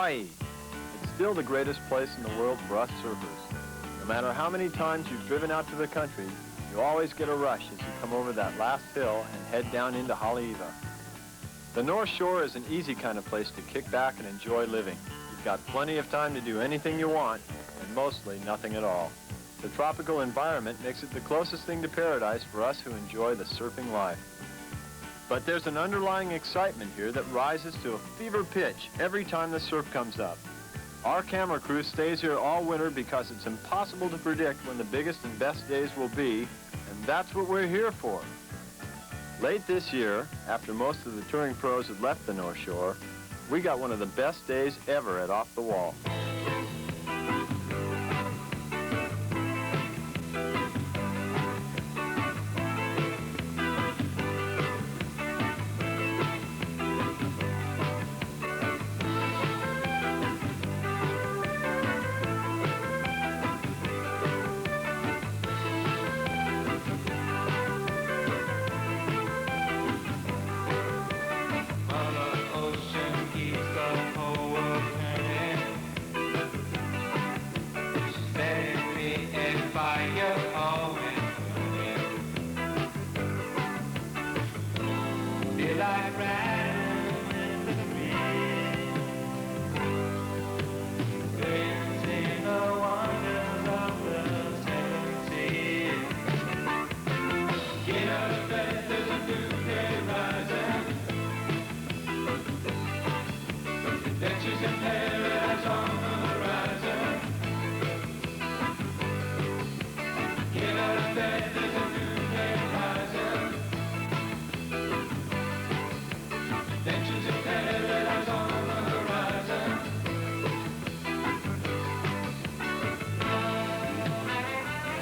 Hawaii. It's still the greatest place in the world for us surfers. No matter how many times you've driven out to the country, you always get a rush as you come over that last hill and head down into Haleiwa. The North Shore is an easy kind of place to kick back and enjoy living. You've got plenty of time to do anything you want, and mostly nothing at all. The tropical environment makes it the closest thing to paradise for us who enjoy the surfing life. But there's an underlying excitement here that rises to a fever pitch every time the surf comes up. Our camera crew stays here all winter because it's impossible to predict when the biggest and best days will be, and that's what we're here for. Late this year, after most of the touring pros had left the North Shore, we got one of the best days ever at Off the Wall.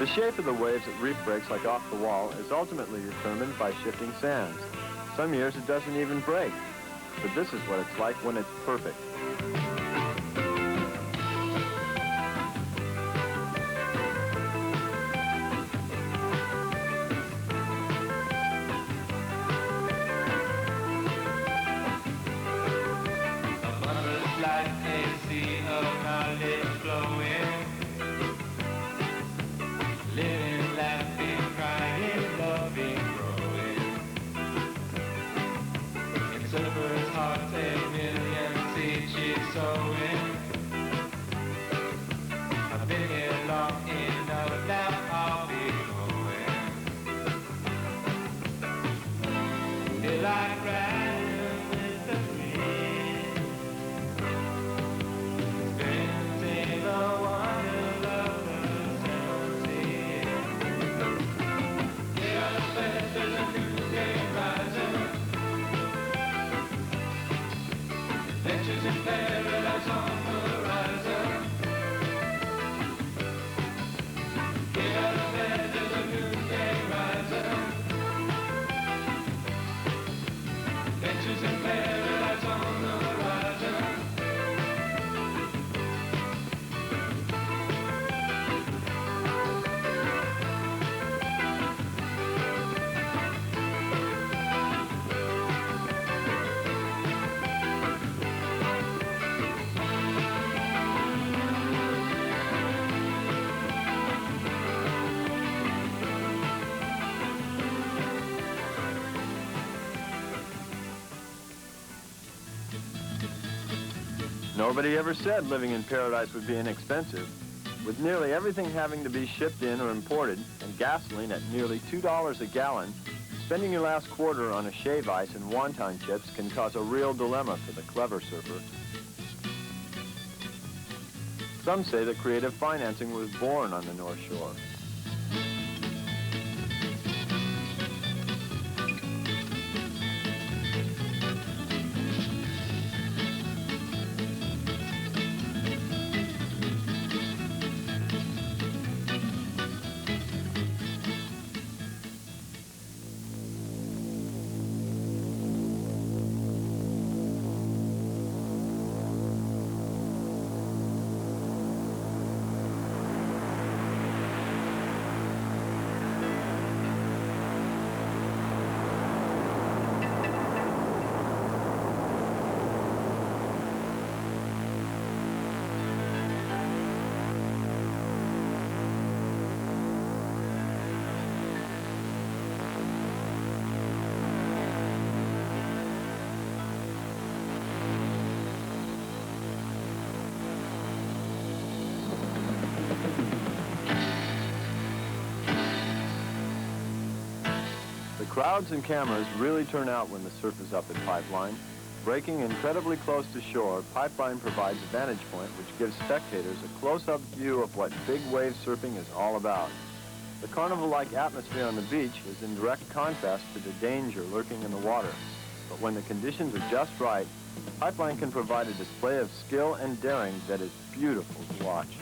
The shape of the waves at reef breaks like Off the Wall is ultimately determined by shifting sands. Some years it doesn't even break, but this is what it's like when it's perfect. Nobody ever said living in paradise would be inexpensive. With nearly everything having to be shipped in or imported and gasoline at nearly $2 a gallon, spending your last quarter on a shave ice and wonton chips can cause a real dilemma for the clever surfer. Some say that creative financing was born on the North Shore. Crowds and cameras really turn out when the surf is up at Pipeline. Breaking incredibly close to shore, Pipeline provides a vantage point which gives spectators a close-up view of what big wave surfing is all about. The carnival-like atmosphere on the beach is in direct contrast to the danger lurking in the water. But when the conditions are just right, Pipeline can provide a display of skill and daring that is beautiful to watch.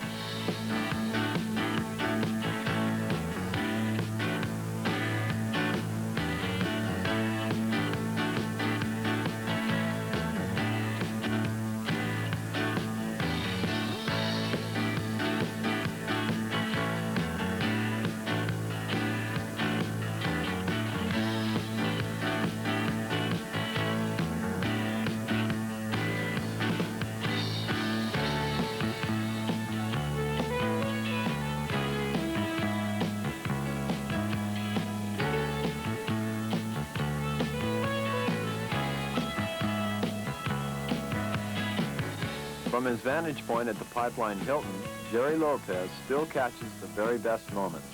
From his vantage point at the Pipeline Hilton, Jerry Lopez still catches the very best moments.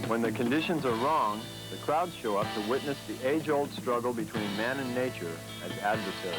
When the conditions are wrong, the crowds show up to witness the age-old struggle between man and nature as adversaries.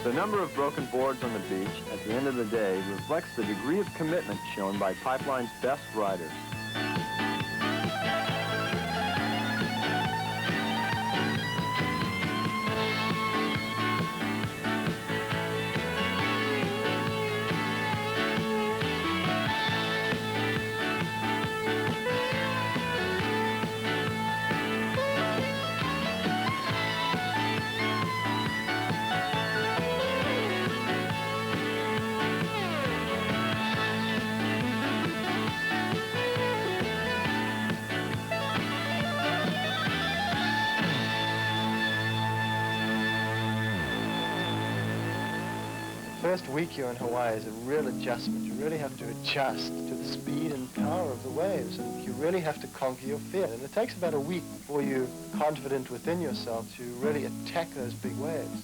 The number of broken boards on the beach at the end of the day reflects the degree of commitment shown by Pipeline's best riders. First week you're in Hawaii is a real adjustment. You really have to adjust to the speed and power of the waves, and you really have to conquer your fear. And it takes about a week before you're confident within yourself to really attack those big waves.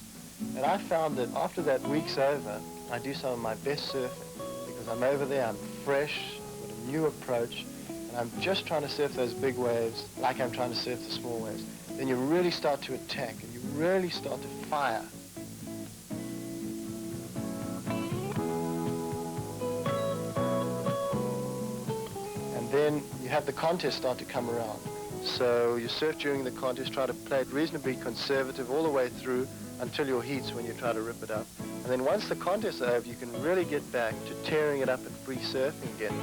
And I found that after that week's over, I do some of my best surfing, because because I'm over there, I'm fresh, I've got a new approach, and I'm just trying to surf those big waves like I'm trying to surf the small waves. Then you really start to attack, and you really start to fire. And then you have the contest start to come around. So you surf during the contest, try to play it reasonably conservative all the way through until your heats when you try to rip it up. And then once the contest is over, you can really get back to tearing it up and free surfing again.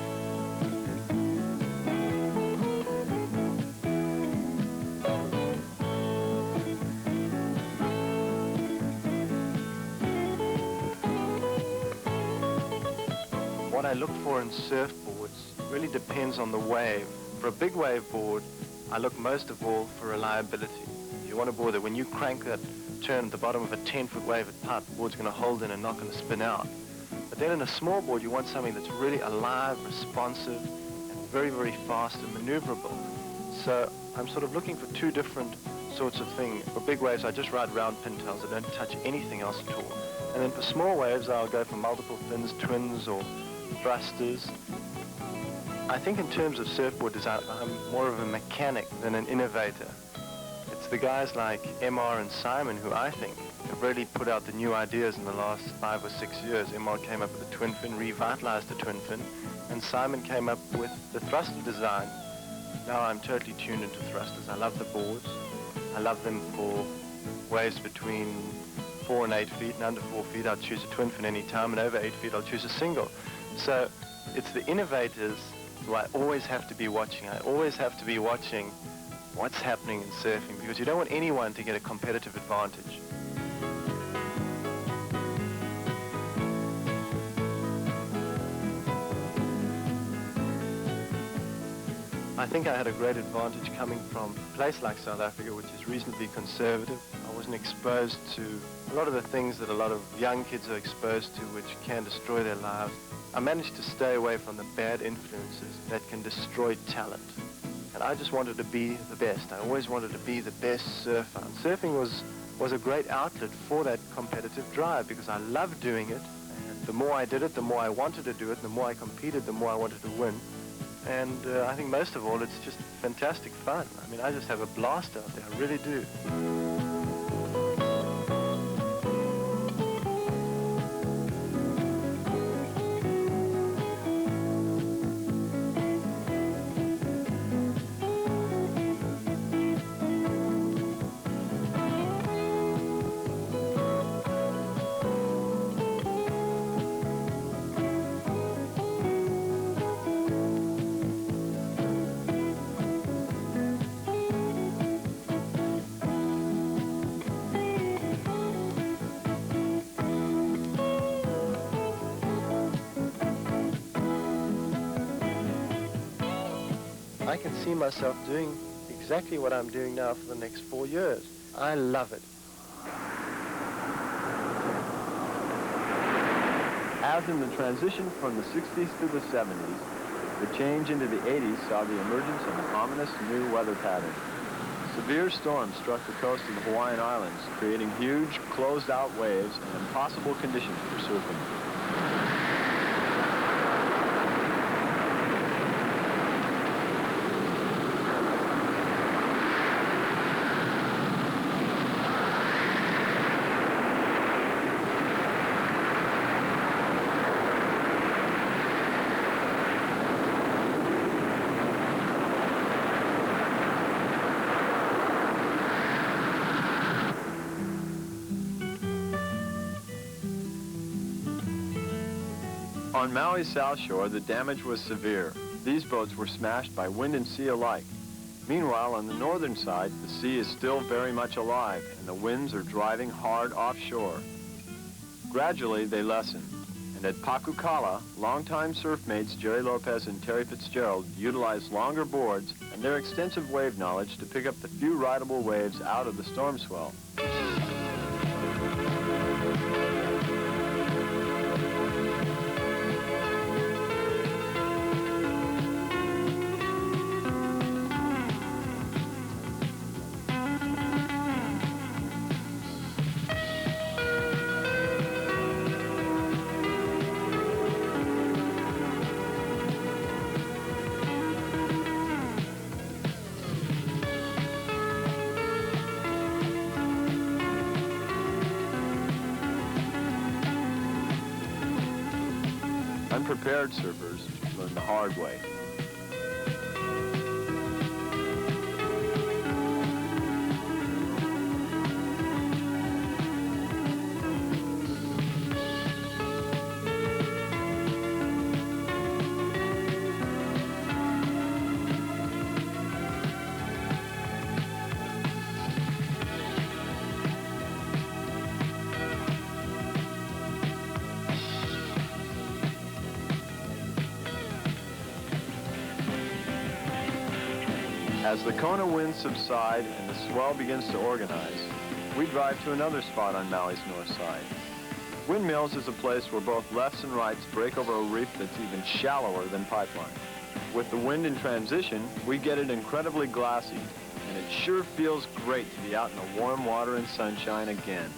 What I look for in surfboards really depends on the wave. For a big wave board, I look most of all for reliability. You want a board that when you crank that turn at the bottom of a 10-foot wave at putt, the board's going to hold in and not going to spin out. But then in a small board, you want something that's really alive, responsive, and very, very fast and maneuverable. So I'm sort of looking for two different sorts of things. For big waves, I just ride round pintails. I don't touch anything else at all. And then for small waves, I'll go for multiple fins, twins, or thrusters. I think in terms of surfboard design, I'm more of a mechanic than an innovator. It's the guys like MR and Simon who I think have really put out the new ideas in the last 5 or 6 years. MR came up with the twin fin, revitalized the twin fin, and Simon came up with the thruster design. Now I'm totally tuned into thrusters. I love the boards. I love them for waves between 4 and 8 feet, and under 4 feet I'll choose a twin fin any time, and over 8 feet I'll choose a single. So it's the innovators who I always have to be watching. I always have to be watching what's happening in surfing, because you don't want anyone to get a competitive advantage. I think I had a great advantage coming from a place like South Africa, which is reasonably conservative. I wasn't exposed to a lot of the things that a lot of young kids are exposed to, which can destroy their lives. I managed to stay away from the bad influences that can destroy talent. And I just wanted to be the best. I always wanted to be the best surfer. And surfing was a great outlet for that competitive drive, because I loved doing it. And the more I did it, the more I wanted to do it. And the more I competed, the more I wanted to win. And I think most of all, it's just fantastic fun. I mean, I just have a blast out there. I really do. I can see myself doing exactly what I'm doing now for the next 4 years. I love it. As in the transition from the 60s to the 70s, the change into the 80s saw the emergence of an ominous new weather pattern. Severe storms struck the coast of the Hawaiian Islands, creating huge, closed-out waves and impossible conditions for surfing. On Maui's South Shore, the damage was severe. These boats were smashed by wind and sea alike. Meanwhile, on the northern side, the sea is still very much alive, and the winds are driving hard offshore. Gradually, they lessen, and at Pakukala, longtime surf mates Jerry Lopez and Terry Fitzgerald utilized longer boards and their extensive wave knowledge to pick up the few rideable waves out of the storm swell. Unprepared surfers learn the hard way. As the Kona winds subside and the swell begins to organize, we drive to another spot on Maui's north side. Windmills is a place where both lefts and rights break over a reef that's even shallower than Pipeline. With the wind in transition, we get it incredibly glassy, and it sure feels great to be out in the warm water and sunshine again.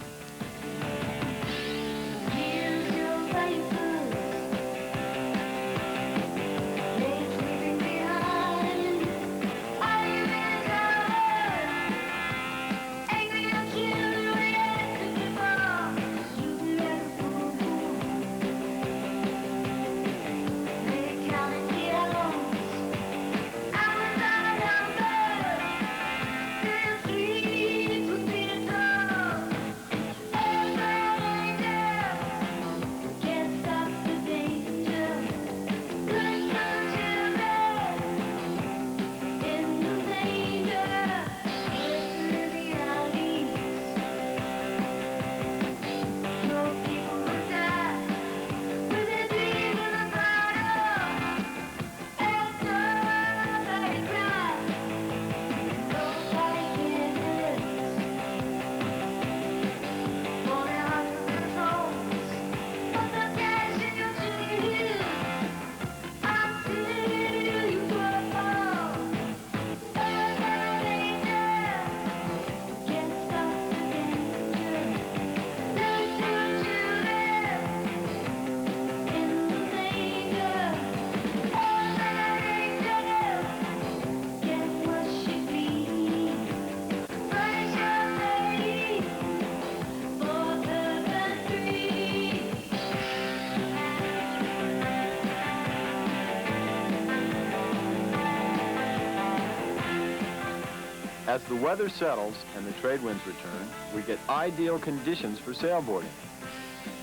As the weather settles and the trade winds return, we get ideal conditions for sailboarding.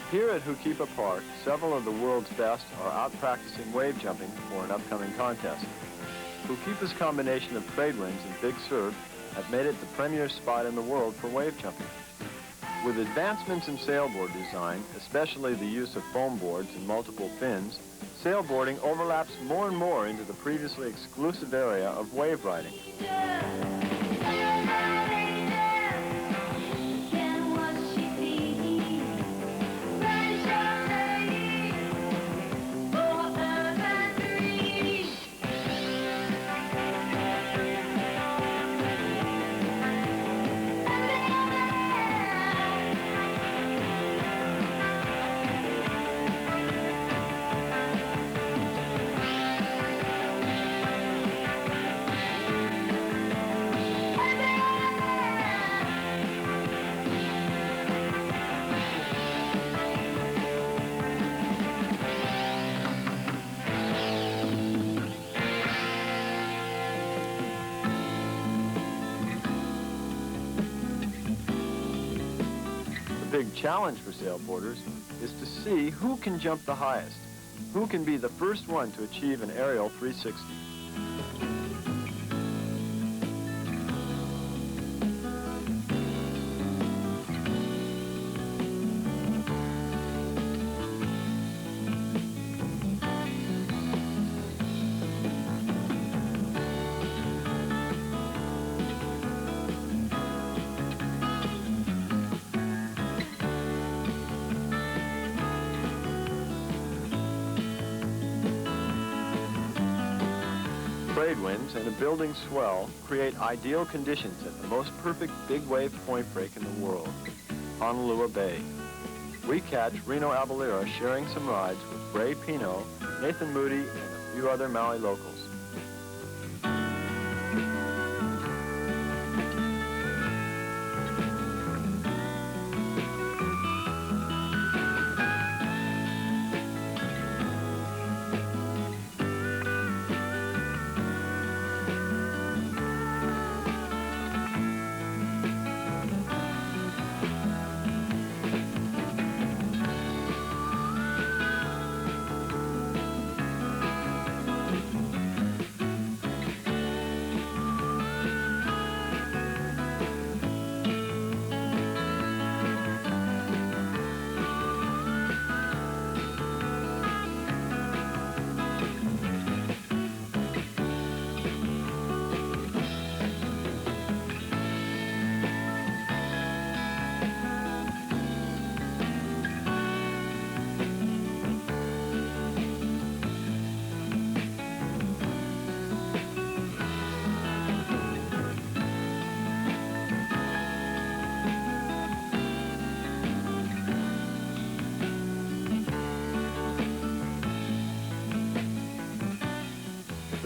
Here at Hukipa Park, several of the world's best are out practicing wave jumping for an upcoming contest. Hukipa's combination of trade winds and big surf have made it the premier spot in the world for wave jumping. With advancements in sailboard design, especially the use of foam boards and multiple fins, sailboarding overlaps more and more into the previously exclusive area of wave riding. The big challenge for sailboarders is to see who can jump the highest, who can be the first one to achieve an aerial 360. Trade winds and a building swell create ideal conditions at the most perfect big wave point break in the world, Honolulu Bay. We catch Reno Avalira sharing some rides with Ray Pino, Nathan Moody, and a few other Maui locals.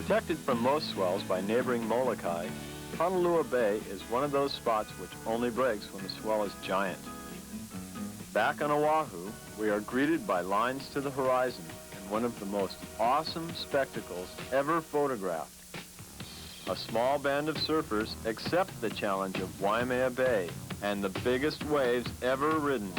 Protected from most swells by neighboring Molokai, Honolulu Bay is one of those spots which only breaks when the swell is giant. Back on Oahu, we are greeted by lines to the horizon and one of the most awesome spectacles ever photographed. A small band of surfers accept the challenge of Waimea Bay and the biggest waves ever ridden.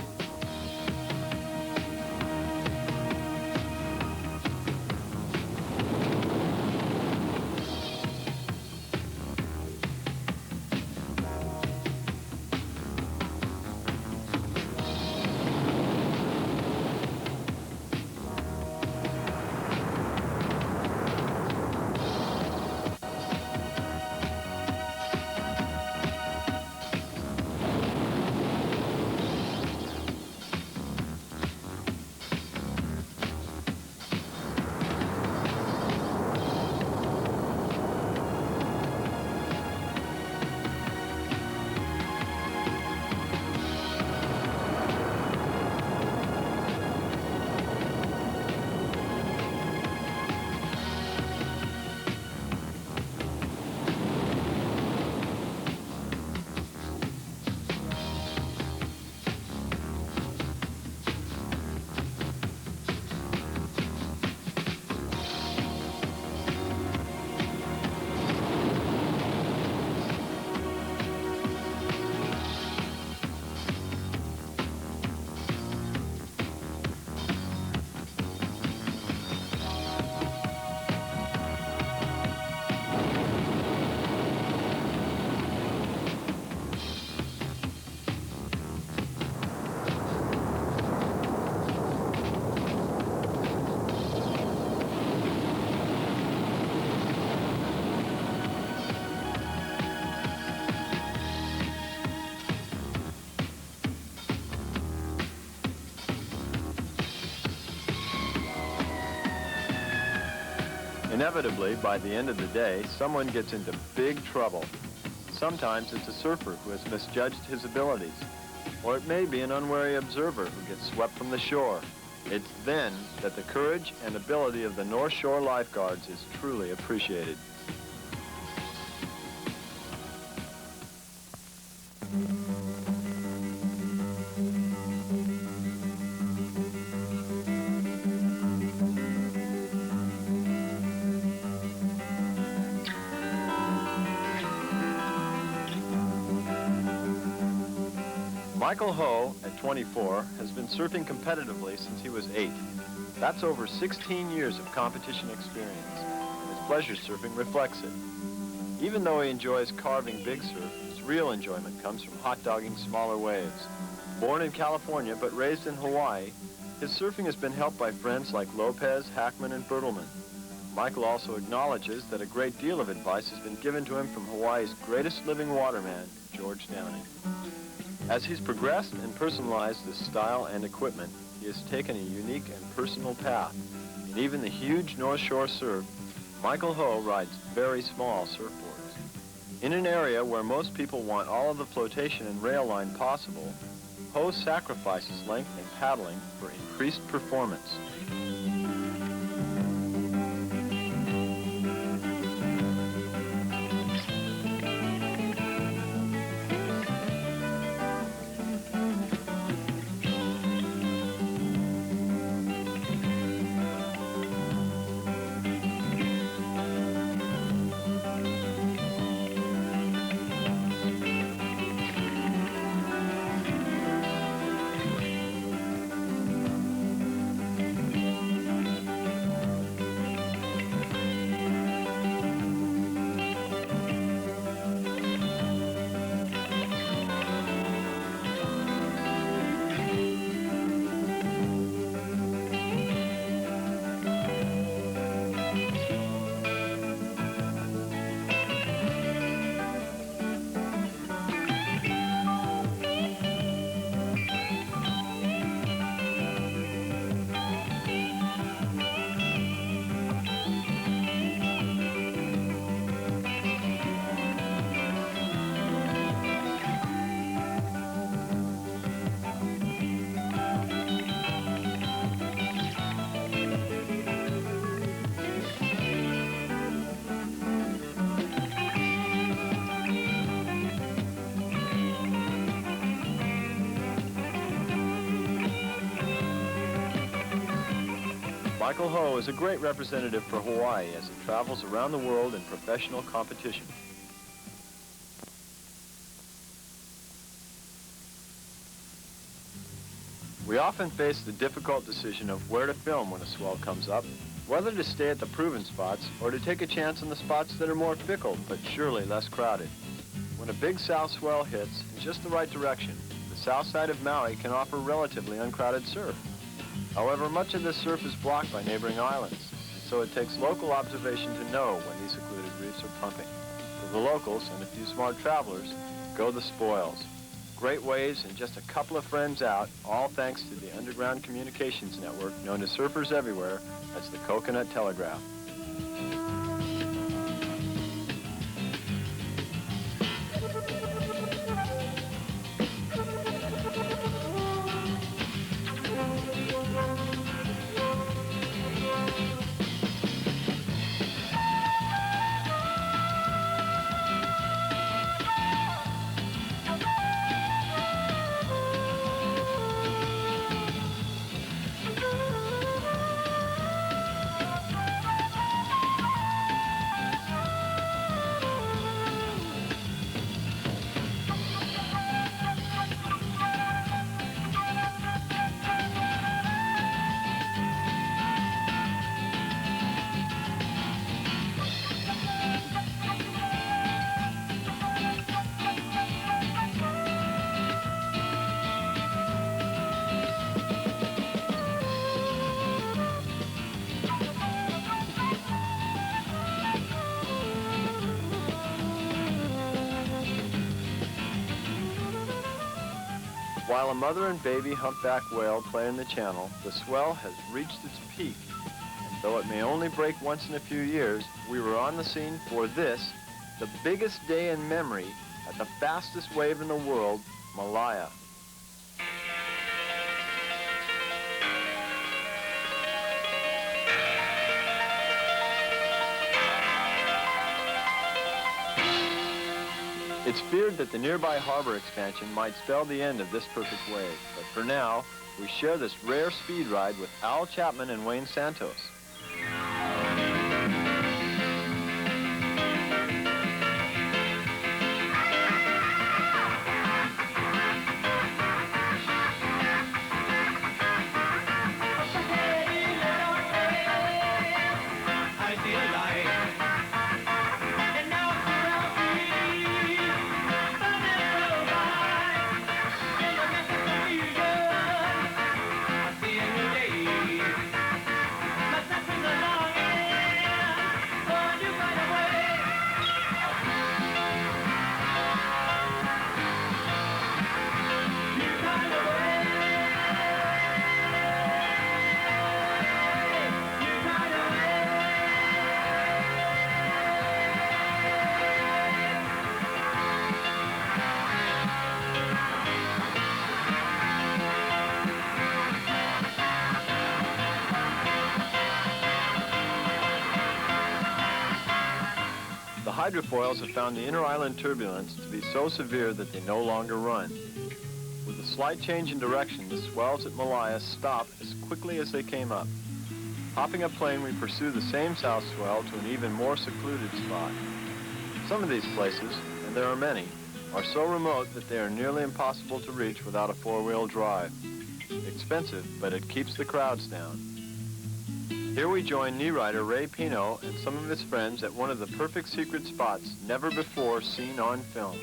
Inevitably, by the end of the day, someone gets into big trouble. Sometimes it's a surfer who has misjudged his abilities, or it may be an unwary observer who gets swept from the shore. It's then that the courage and ability of the North Shore lifeguards is truly appreciated. Michael Ho, at 24, has been surfing competitively since he was 8. That's over 16 years of competition experience, and his pleasure surfing reflects it. Even though he enjoys carving big surf, his real enjoyment comes from hot-dogging smaller waves. Born in California but raised in Hawaii, his surfing has been helped by friends like Lopez, Hackman, and Bertelman. Michael also acknowledges that a great deal of advice has been given to him from Hawaii's greatest living waterman, George Downing. As he's progressed and personalized his style and equipment, he has taken a unique and personal path. In even the huge North Shore surf, Michael Ho rides very small surfboards. In an area where most people want all of the flotation and rail line possible, Ho sacrifices length and paddling for increased performance. Michael Ho is a great representative for Hawaii as he travels around the world in professional competition. We often face the difficult decision of where to film when a swell comes up, whether to stay at the proven spots or to take a chance on the spots that are more fickle but surely less crowded. When a big south swell hits in just the right direction, the south side of Maui can offer relatively uncrowded surf. However, much of this surf is blocked by neighboring islands, and so it takes local observation to know when these secluded reefs are pumping. For the locals and a few smart travelers, go the spoils. Great waves and just a couple of friends out, all thanks to the underground communications network known to surfers everywhere as the Coconut Telegraph. While a mother and baby humpback whale play in the channel, the swell has reached its peak. And though it may only break once in a few years, we were on the scene for this, the biggest day in memory at the fastest wave in the world, Malaya. It's feared that the nearby harbor expansion might spell the end of this perfect wave, but for now, we share this rare speed ride with Al Chapman and Wayne Santos. Hydrofoils have found the inter-island turbulence to be so severe that they no longer run. With a slight change in direction, the swells at Malaya stop as quickly as they came up. Hopping a plane, we pursue the same south swell to an even more secluded spot. Some of these places, and there are many, are so remote that they are nearly impossible to reach without a four-wheel drive. Expensive, but it keeps the crowds down. Here we join knee rider Ray Pino and some of his friends at one of the perfect secret spots never before seen on film.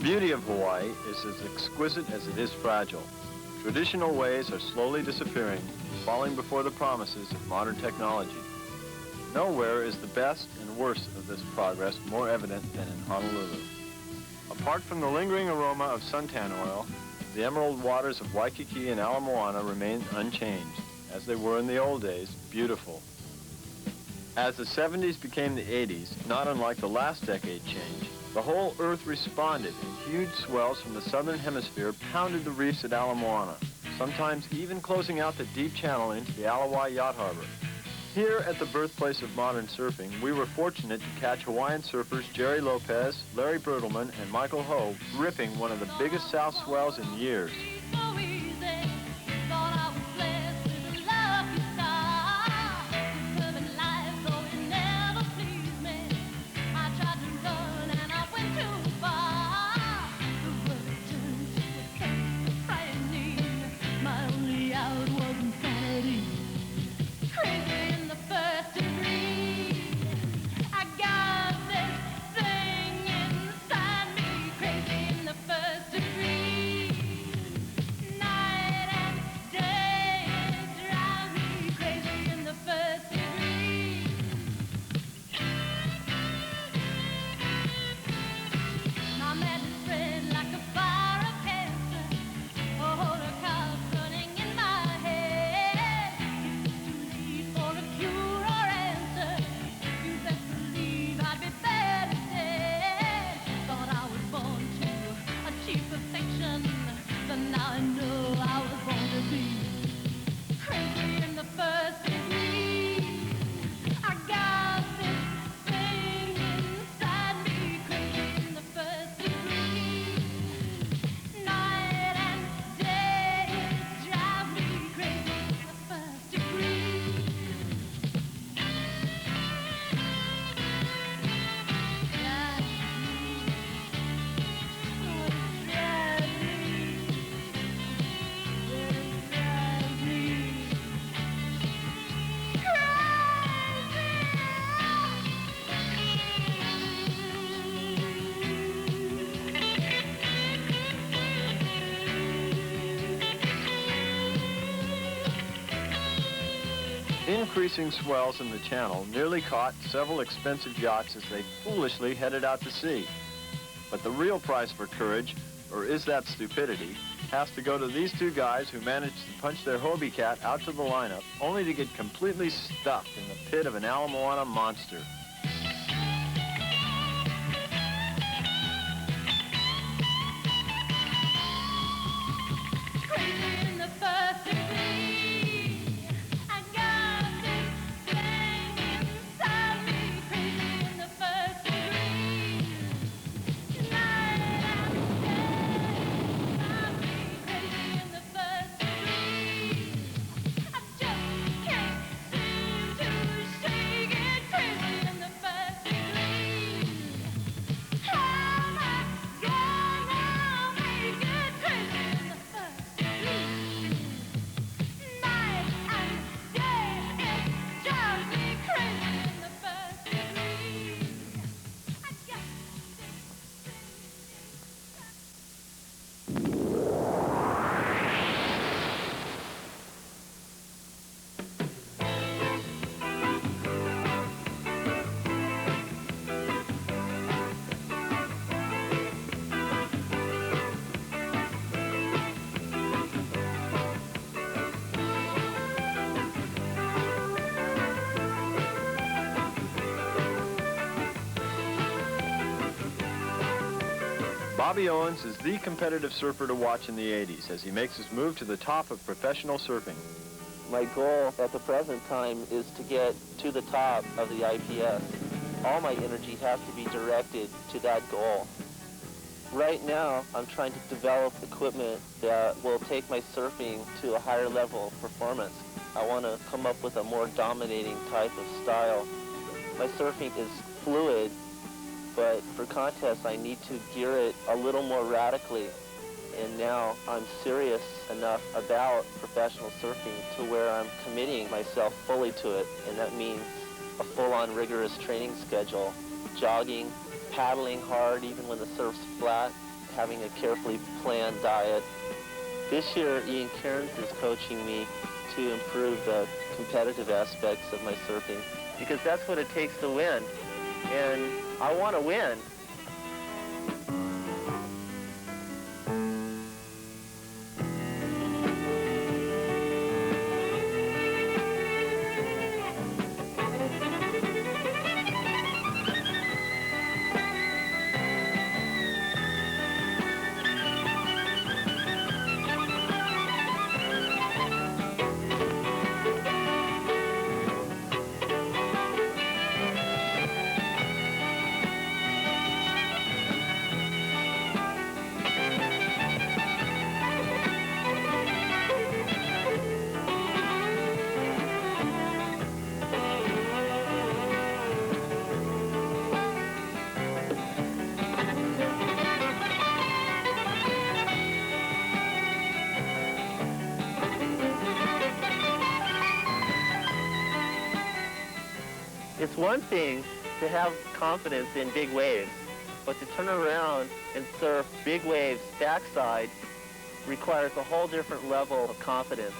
beauty of Hawaii is as exquisite as it is fragile. Traditional ways are slowly disappearing, falling before the promises of modern technology. Nowhere is the best and worst of this progress more evident than in Honolulu. Apart from the lingering aroma of suntan oil, the emerald waters of Waikiki and Ala Moana remain unchanged, as they were in the old days, beautiful. As the 70s became the 80s, not unlike the last decade change, the whole Earth responded, and huge swells from the southern hemisphere pounded the reefs at Ala Moana, sometimes even closing out the deep channel into the Alawai Yacht Harbor. Here at the birthplace of modern surfing, we were fortunate to catch Hawaiian surfers Jerry Lopez, Larry Bertelman, and Michael Ho ripping one of the biggest south swells in years. Increasing swells in the channel nearly caught several expensive yachts as they foolishly headed out to sea. But the real price for courage, or is that stupidity, has to go to these two guys who managed to punch their Hobie cat out to the lineup, only to get completely stuck in the pit of an Ala Moana monster. Bobby Owens is the competitive surfer to watch in the 80s as he makes his move to the top of professional surfing. My goal at the present time is to get to the top of the IPS. All my energy has to be directed to that goal. Right now, I'm trying to develop equipment that will take my surfing to a higher level of performance. I want to come up with a more dominating type of style. My surfing is fluid, but for contests I need to gear it a little more radically. And now I'm serious enough about professional surfing to where I'm committing myself fully to it, and that means a full-on rigorous training schedule, jogging, paddling hard even when the surf's flat, having a carefully planned diet. This year, Ian Cairns is coaching me to improve the competitive aspects of my surfing, because that's what it takes to win, and I want to win. It's one thing to have confidence in big waves, but to turn around and surf big waves backside requires a whole different level of confidence.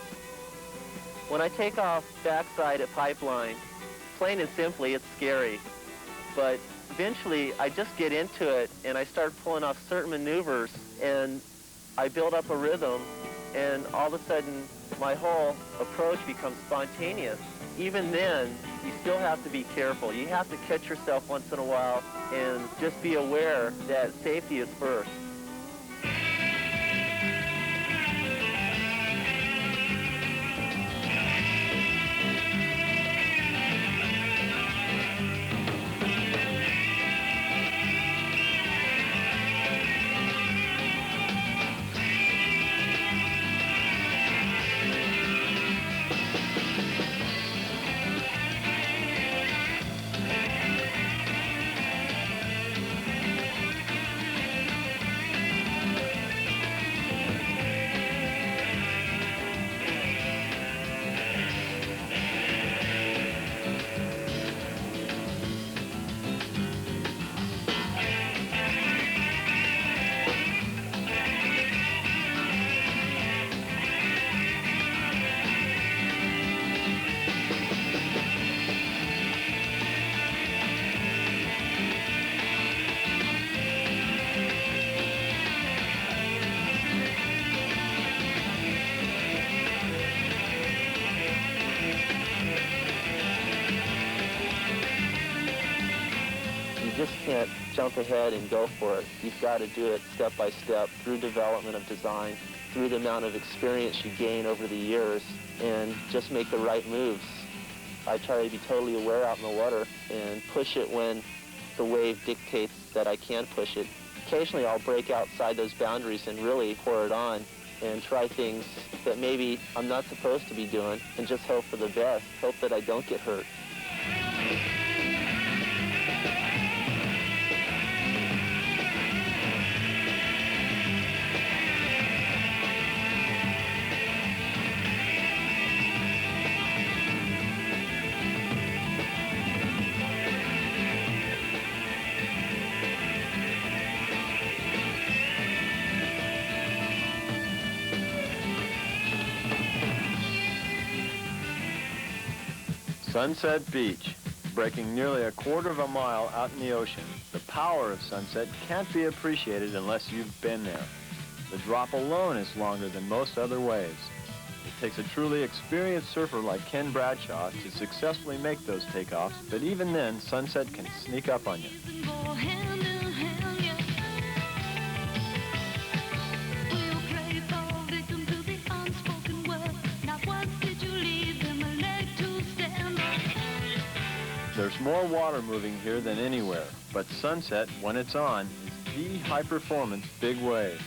When I take off backside at Pipeline, plain and simply, it's scary. But eventually, I just get into it, and I start pulling off certain maneuvers, and I build up a rhythm, and all of a sudden, my whole approach becomes spontaneous. Even then, you still have to be careful. You have to catch yourself once in a while and just be aware that safety is first. You just can't jump ahead and go for it. You've got to do it step by step through development of design, through the amount of experience you gain over the years, and just make the right moves. I try to be totally aware out in the water and push it when the wave dictates that I can push it. Occasionally I'll break outside those boundaries and really pour it on and try things that maybe I'm not supposed to be doing and just hope for the best, hope that I don't get hurt. Sunset Beach, breaking nearly a quarter of a mile out in the ocean. The power of sunset can't be appreciated unless you've been there. The drop alone is longer than most other waves. It takes a truly experienced surfer like Ken Bradshaw to successfully make those takeoffs, but even then, sunset can sneak up on you. There's more water moving here than anywhere, but sunset, when it's on, is the high-performance big wave.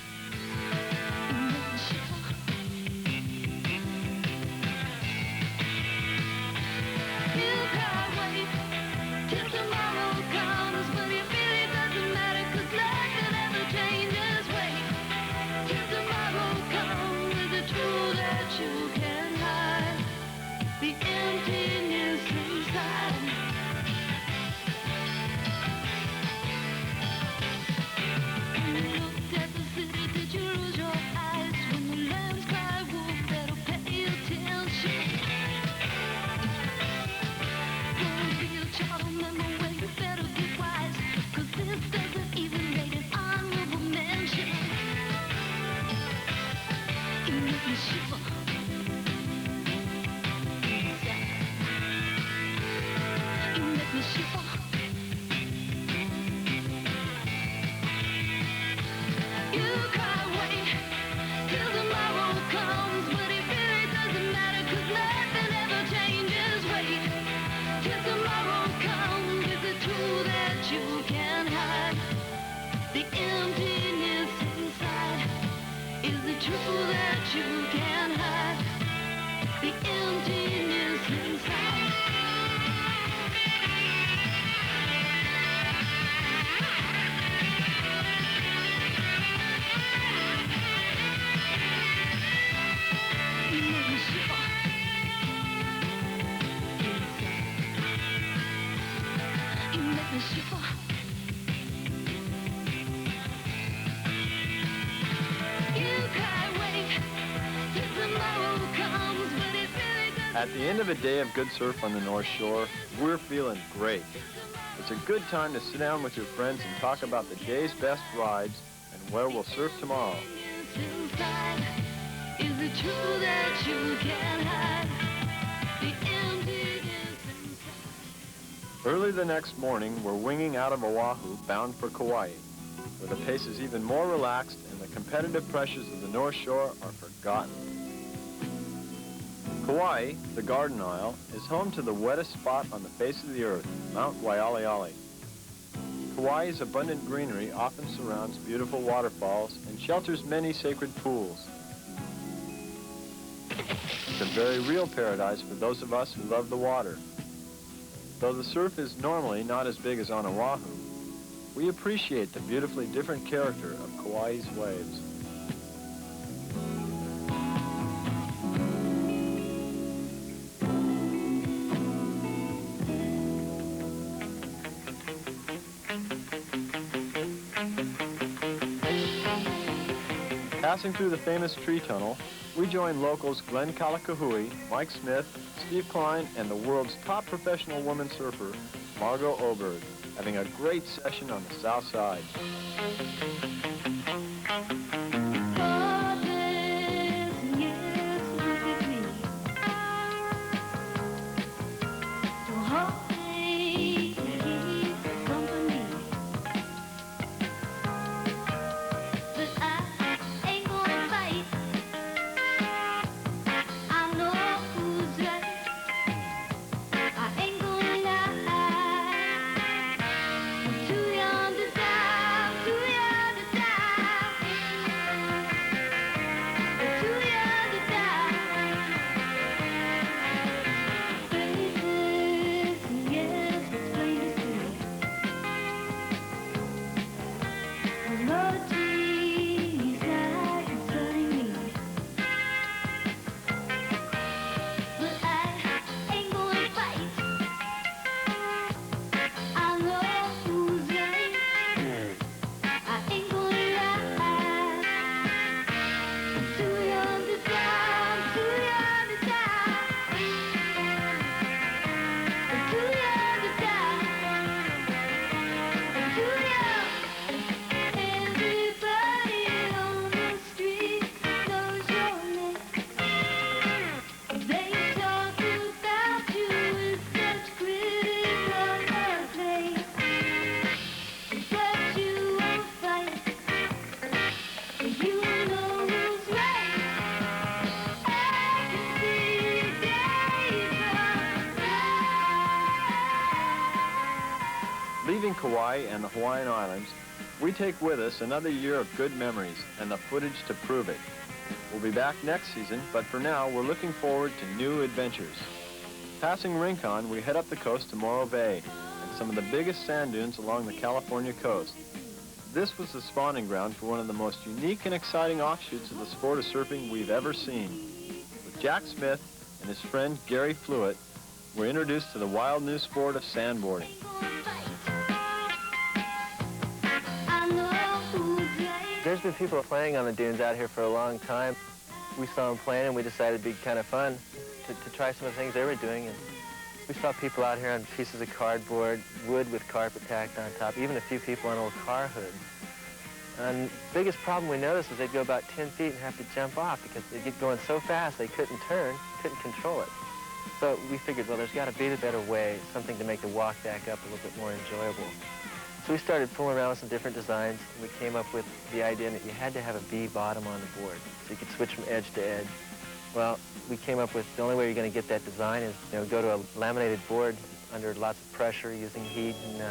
At the end of a day of good surf on the North Shore, we're feeling great. It's a good time to sit down with your friends and talk about the day's best rides and where we'll surf tomorrow. Early the next morning, we're winging out of Oahu, bound for Kauai, where the pace is even more relaxed and the competitive pressures of the North Shore are forgotten. Kauai, the Garden Isle, is home to the wettest spot on the face of the earth, Mount Waialeale. Kauai's abundant greenery often surrounds beautiful waterfalls and shelters many sacred pools. It's a very real paradise for those of us who love the water. Though the surf is normally not as big as on Oahu, we appreciate the beautifully different character of Kauai's waves. Passing through the famous tree tunnel, we join locals Glenn Kalakahui, Mike Smith, Steve Klein, and the world's top professional woman surfer, Margot Oberg, having a great session on the south side. Leaving Kauai and the Hawaiian Islands, we take with us another year of good memories and the footage to prove it. We'll be back next season, but for now, we're looking forward to new adventures. Passing Rincon, we head up the coast to Morro Bay and some of the biggest sand dunes along the California coast. This was the spawning ground for one of the most unique and exciting offshoots of the sport of surfing we've ever seen. With Jack Smith and his friend Gary Flewitt, we're introduced to the wild new sport of sandboarding. There's been people playing on the dunes out here for a long time. We saw them playing and we decided it'd be kind of fun to try some of the things they were doing. And we saw people out here on pieces of cardboard, wood with carpet tacked on top, even a few people on old car hoods. And the biggest problem we noticed was they'd go about 10 feet and have to jump off because they'd get going so fast they couldn't turn, couldn't control it. So we figured, well, there's got to be a better way, something to make the walk back up a little bit more enjoyable. So we started fooling around with some different designs, and we came up with the idea that you had to have a V bottom on the board, so you could switch from edge to edge. Well, we came up with the only way you're going to get that design is, go to a laminated board under lots of pressure using heat and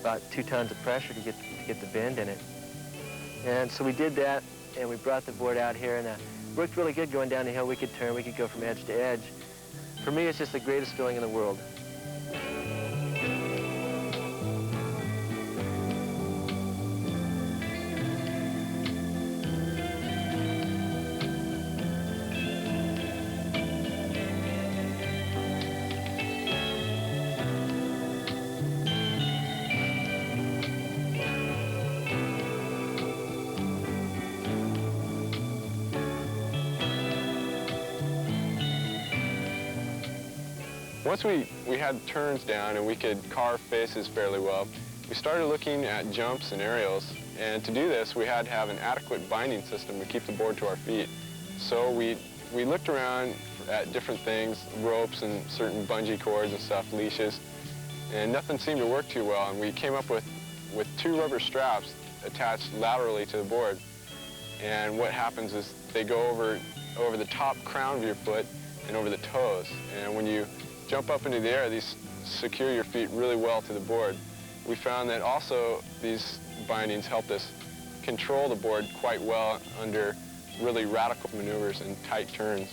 about 2 tons of pressure to get the bend in it. And so we did that, and we brought the board out here, and it worked really good going down the hill. We could turn, we could go from edge to edge. For me, it's just the greatest feeling in the world. Once we had turns down and we could carve faces fairly well, we started looking at jumps and aerials. And to do this, we had to have an adequate binding system to keep the board to our feet. So we looked around at different things, ropes and certain bungee cords and stuff, leashes, and nothing seemed to work too well. And we came up with 2 rubber straps attached laterally to the board. And what happens is they go over the top crown of your foot and over the toes. And when you jump up into the air, these secure your feet really well to the board. We found that also these bindings helped us control the board quite well under really radical maneuvers and tight turns.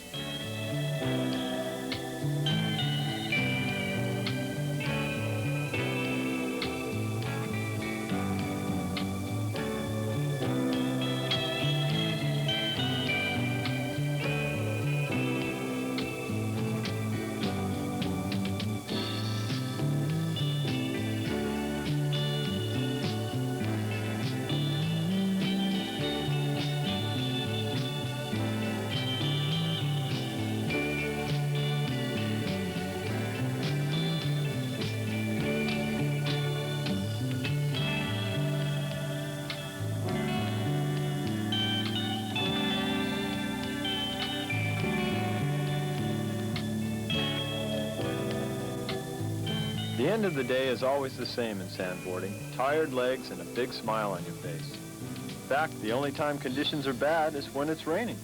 The end of the day is always the same in sandboarding, tired legs and a big smile on your face. In fact, the only time conditions are bad is when it's raining.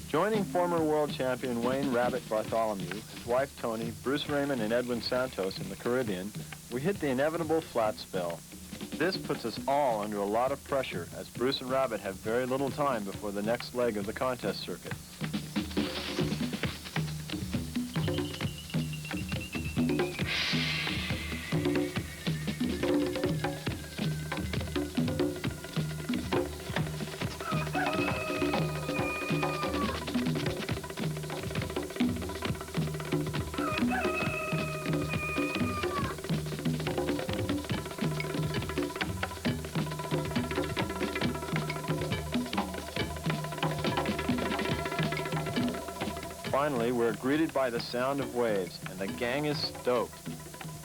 Joining former world champion Wayne Rabbit Bartholomew, his wife Tony, Bruce Raymond, and Edwin Santos in the Caribbean, we hit the inevitable flat spell. This puts us all under a lot of pressure, as Bruce and Rabbit have very little time before the next leg of the contest circuit. Finally, we're greeted by the sound of waves, and the gang is stoked.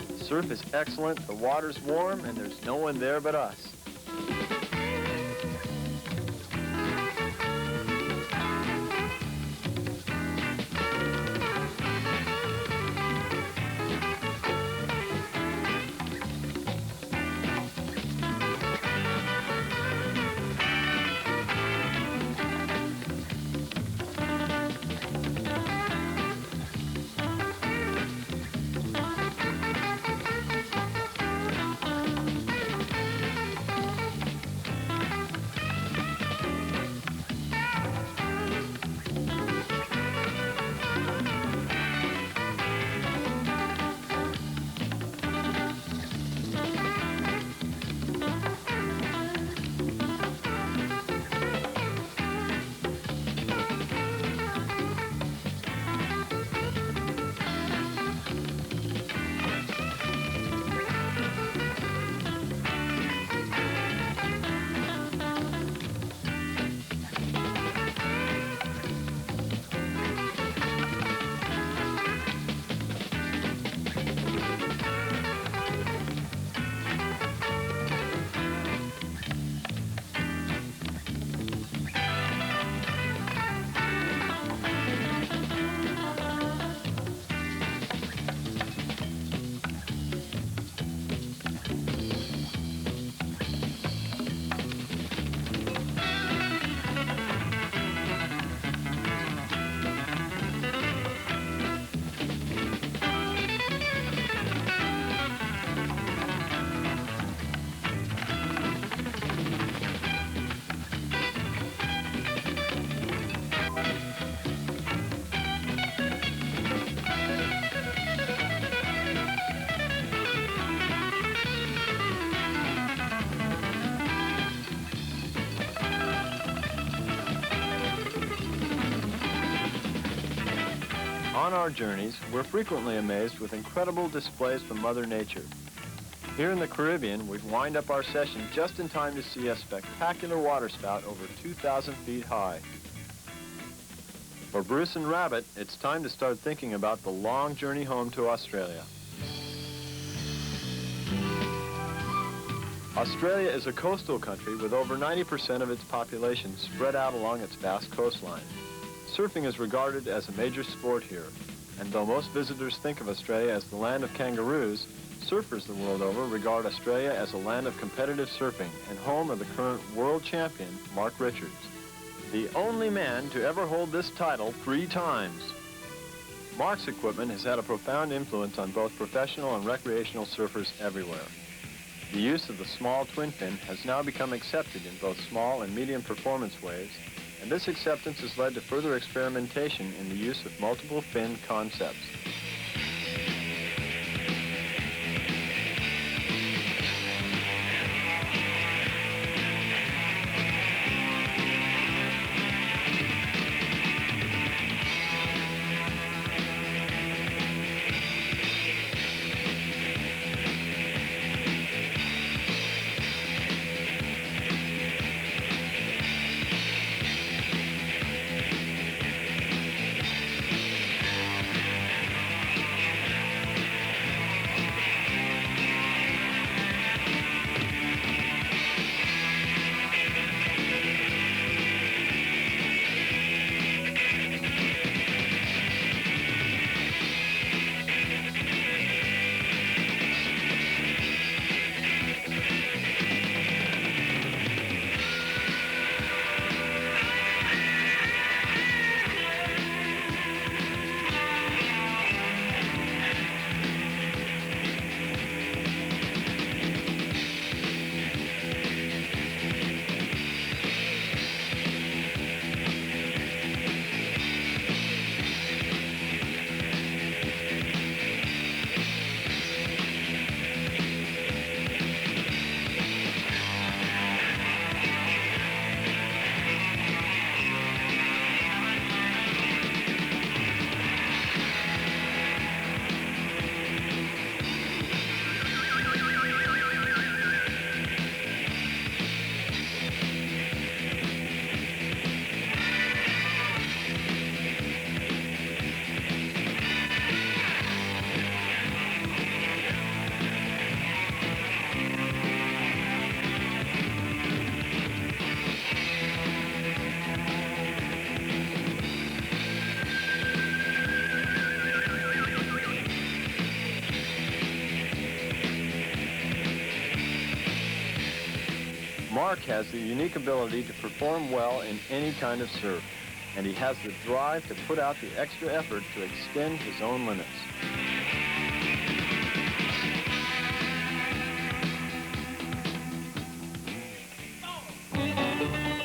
The surf is excellent, the water's warm, and there's no one there but us. On our journeys, we're frequently amazed with incredible displays from Mother Nature. Here in the Caribbean, we wind up our session just in time to see a spectacular waterspout over 2,000 feet high. For Bruce and Rabbit, it's time to start thinking about the long journey home to Australia. Australia is a coastal country with over 90% of its population spread out along its vast coastline. Surfing is regarded as a major sport here, and though most visitors think of Australia as the land of kangaroos, surfers the world over regard Australia as a land of competitive surfing and home of the current world champion, Mark Richards, the only man to ever hold this title 3 times. Mark's equipment has had a profound influence on both professional and recreational surfers everywhere. The use of the small twin fin has now become accepted in both small and medium performance waves, and this acceptance has led to further experimentation in the use of multiple fin concepts. Mark has the unique ability to perform well in any kind of surf, and he has the drive to put out the extra effort to extend his own limits.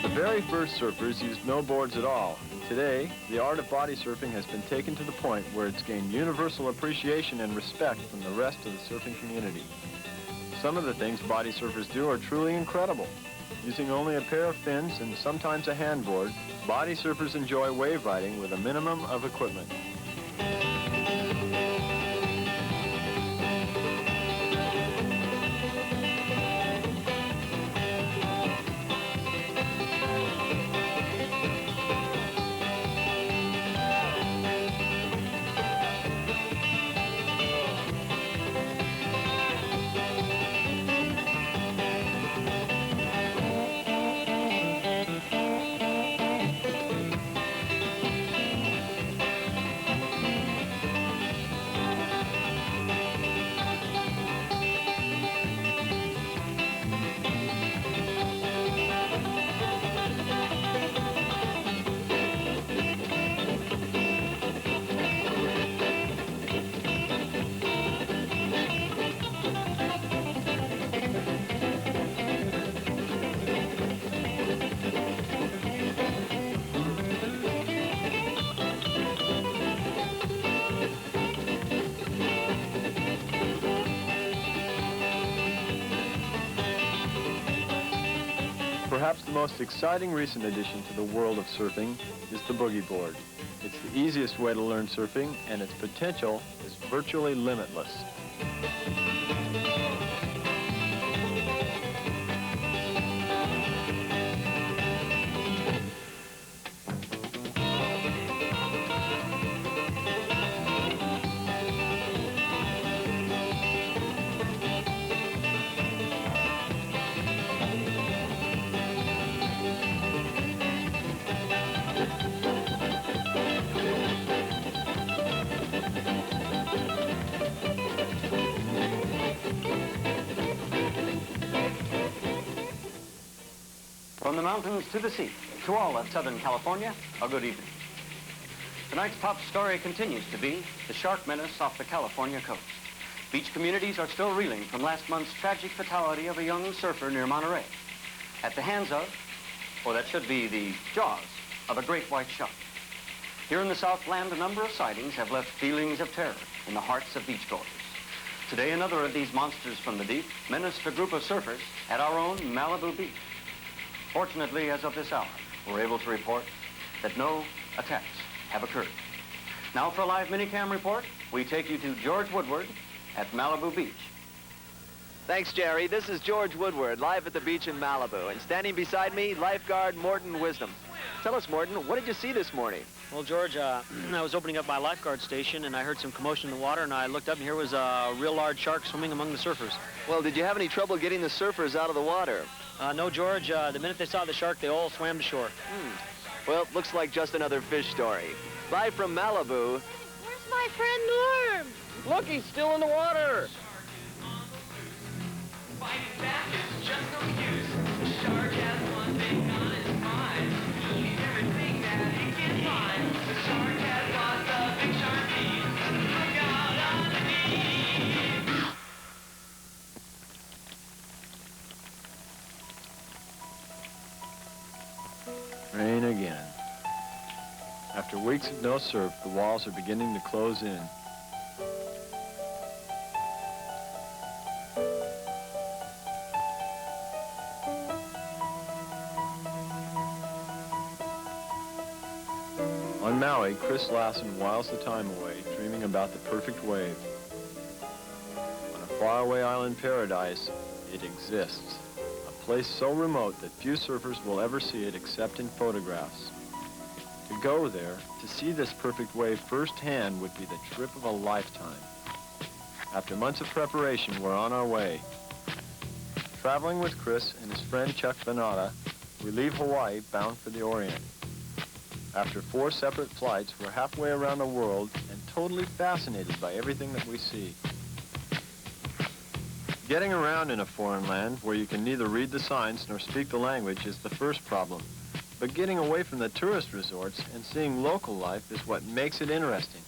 The very first surfers used no boards at all. Today, the art of body surfing has been taken to the point where it's gained universal appreciation and respect from the rest of the surfing community. Some of the things body surfers do are truly incredible. Using only a pair of fins and sometimes a handboard, body surfers enjoy wave riding with a minimum of equipment. Perhaps the most exciting recent addition to the world of surfing is the boogie board. It's the easiest way to learn surfing, and its potential is virtually limitless. From the mountains to the sea, to all of Southern California, a good evening. Tonight's top story continues to be the shark menace off the California coast. Beach communities are still reeling from last month's tragic fatality of a young surfer near Monterey at the hands of, or that should be the jaws, of a great white shark. Here in the Southland, a number of sightings have left feelings of terror in the hearts of beachgoers. Today, another of these monsters from the deep menaced a group of surfers at our own Malibu Beach. Fortunately, as of this hour, we're able to report that no attacks have occurred. Now for a live minicam report, we take you to George Woodward at Malibu Beach. Thanks, Jerry. This is George Woodward, live at the beach in Malibu. And standing beside me, lifeguard Morton Wisdom. Tell us, Morton, what did you see this morning? Well, George, I was opening up my lifeguard station, and I heard some commotion in the water, and I looked up, and here was a real large shark swimming among the surfers. Well, did you have any trouble getting the surfers out of the water? No, George. The minute they saw the shark, they all swam to shore. Well, looks like just another fish story. Live from Malibu. Where's my friend Norm? Look, he's still in the water. Fighting back is just no use. The shark has one thing on his mind. Eating everything that he can find. The shark has lost the big shark teeth. Look out underneath. Rain again. After weeks of no surf, the walls are beginning to close in. On Maui, Chris Lassen whiles the time away, dreaming about the perfect wave. On a faraway island paradise, it exists. A place so remote that few surfers will ever see it except in photographs. To go there, to see this perfect wave firsthand would be the trip of a lifetime. After months of preparation, we're on our way. Traveling with Chris and his friend Chuck Venata, we leave Hawaii bound for the Orient. After 4 separate flights, we're halfway around the world and totally fascinated by everything that we see. Getting around in a foreign land where you can neither read the signs nor speak the language is the first problem. But getting away from the tourist resorts and seeing local life is what makes it interesting.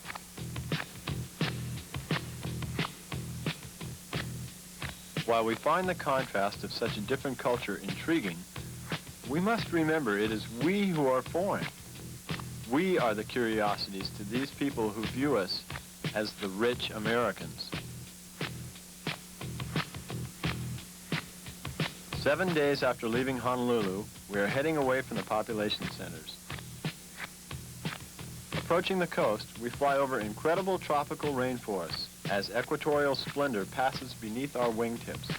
While we find the contrast of such a different culture intriguing, we must remember it is we who are foreign. We are the curiosities to these people who view us as the rich Americans. 7 days after leaving Honolulu, we are heading away from the population centers. Approaching the coast, we fly over incredible tropical rainforests as equatorial splendor passes beneath our wingtips.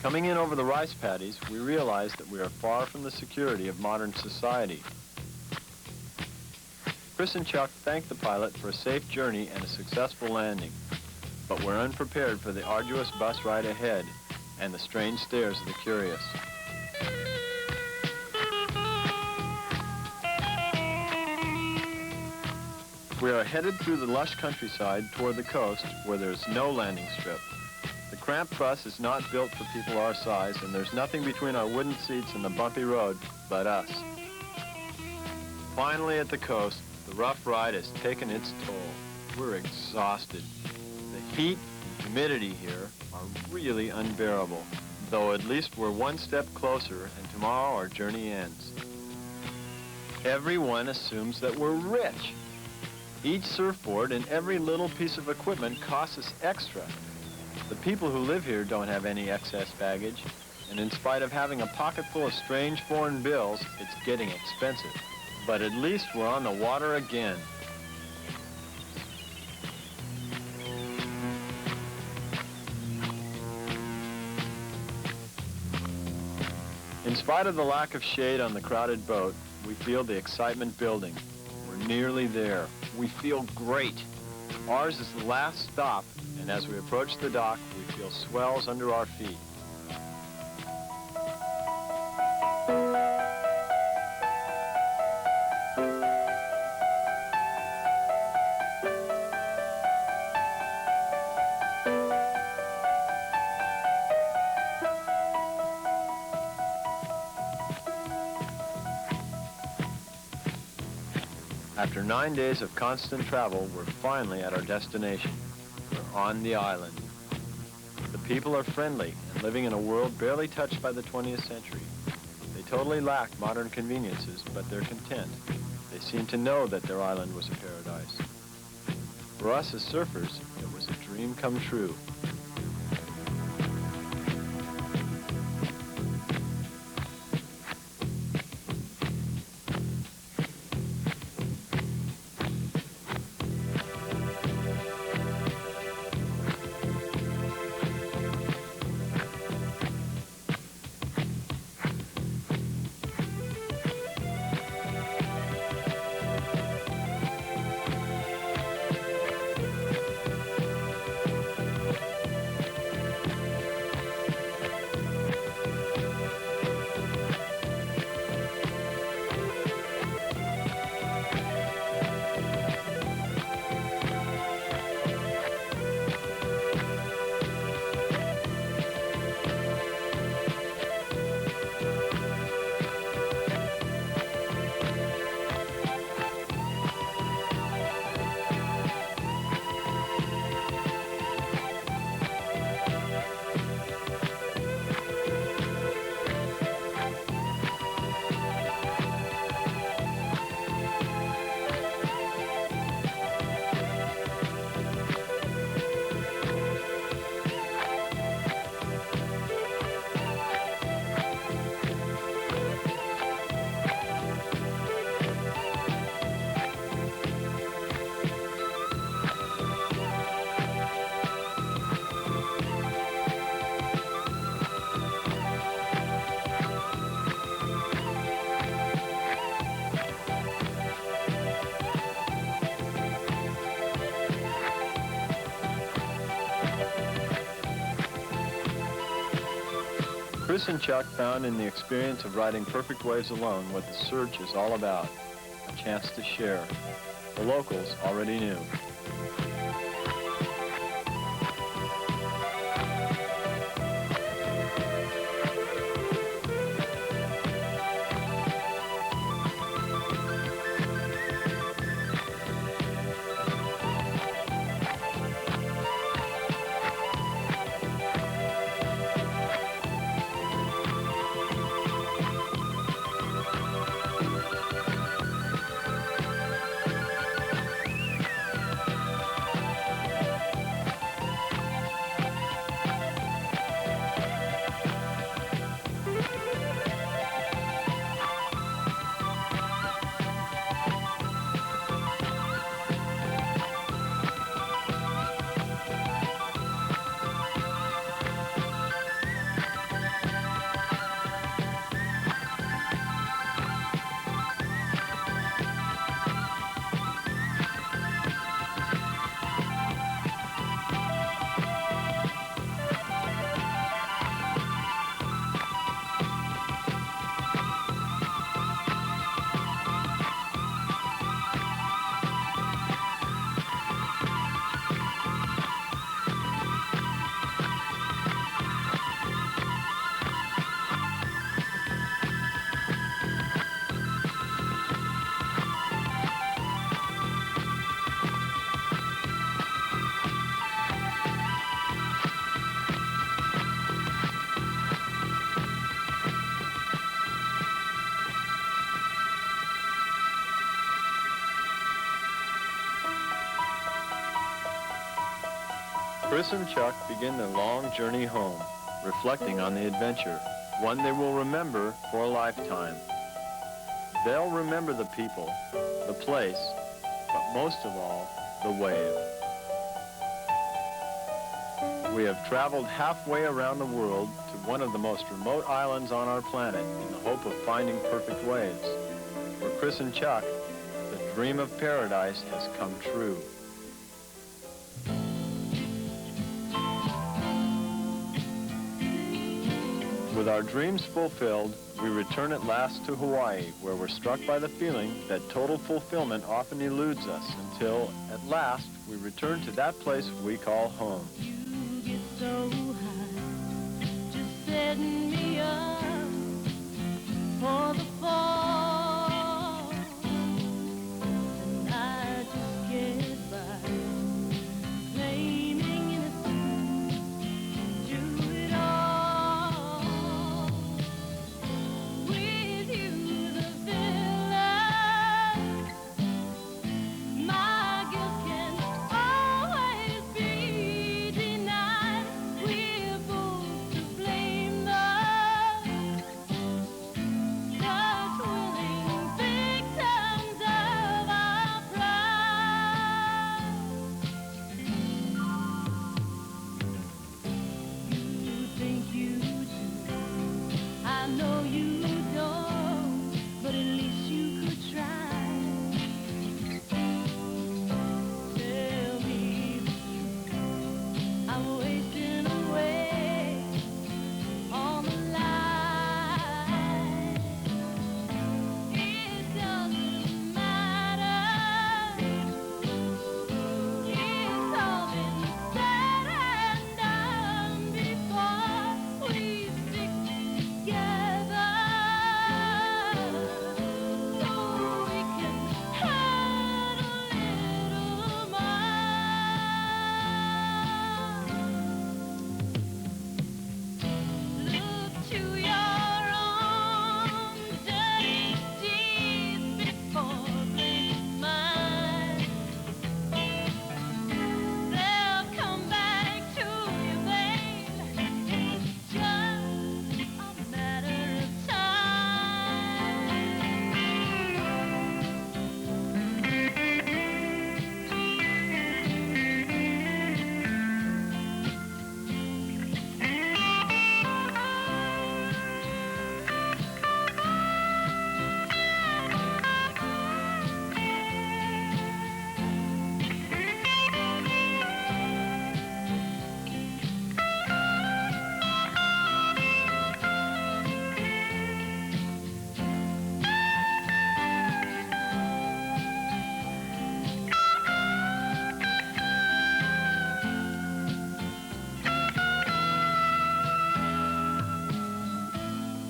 Coming in over the rice paddies, we realize that we are far from the security of modern society. Chris and Chuck thank the pilot for a safe journey and a successful landing, but we're unprepared for the arduous bus ride ahead and the strange stares of the curious. We are headed through the lush countryside toward the coast where there's no landing strip. The cramped bus is not built for people our size, and there's nothing between our wooden seats and the bumpy road but us. Finally at the coast, the rough ride has taken its toll. We're exhausted. The heat and humidity here are really unbearable, though at least we're one step closer, and tomorrow our journey ends. Everyone assumes that we're rich. Each surfboard and every little piece of equipment costs us extra. The people who live here don't have any excess baggage, and in spite of having a pocket full of strange foreign bills, it's getting expensive. But at least we're on the water again. In spite of the lack of shade on the crowded boat, we feel the excitement building. We're nearly there. We feel great. Ours is the last stop, and as we approach the dock, we feel swells under our feet. After 9 days of constant travel, we're finally at our destination. We're on the island. The people are friendly and living in a world barely touched by the 20th century. They totally lack modern conveniences, but they're content. They seem to know that their island was a paradise. For us as surfers, it was a dream come true. Chris and Chuck found in the experience of riding perfect waves alone what the search is all about, a chance to share. The locals already knew. Chris and Chuck begin their long journey home, reflecting on the adventure, one they will remember for a lifetime. They'll remember the people, the place, but most of all, the wave. We have traveled halfway around the world to one of the most remote islands on our planet in the hope of finding perfect waves. For Chris and Chuck, the dream of paradise has come true. With our dreams fulfilled, we return at last to Hawaii, where we're struck by the feeling that total fulfillment often eludes us until, at last, we return to that place we call home. You get so high, just setting me up for the fall, and I just get by, claiming innocence through it all. With you, the villain, my guilt can always be denied. We're both to blame, such willing victims of our pride. You think you do, I know you don't, but at least you could try. Tell me the truth, I'm wasting away on the line. It doesn't matter, it's all been said and done before. We stick together so we can hurt a little more. Look to your own dirty deeds before blaming mine. They'll come back to you, babe. It's just a matter of time.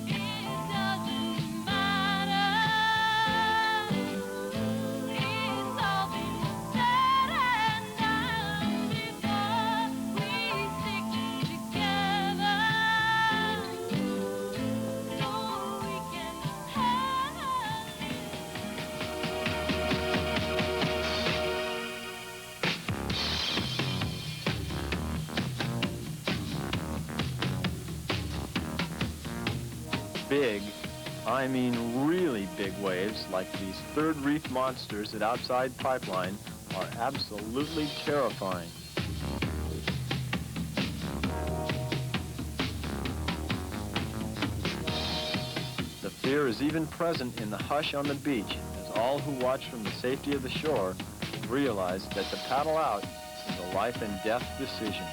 It doesn't matter, it's all been said and done before. We stick together so we can have. Big, I mean really big waves like these third reef monsters at Outside Pipeline are absolutely terrifying. The fear is even present in the hush on the beach as all who watch from the safety of the shore realize that to paddle out is a life and death decision.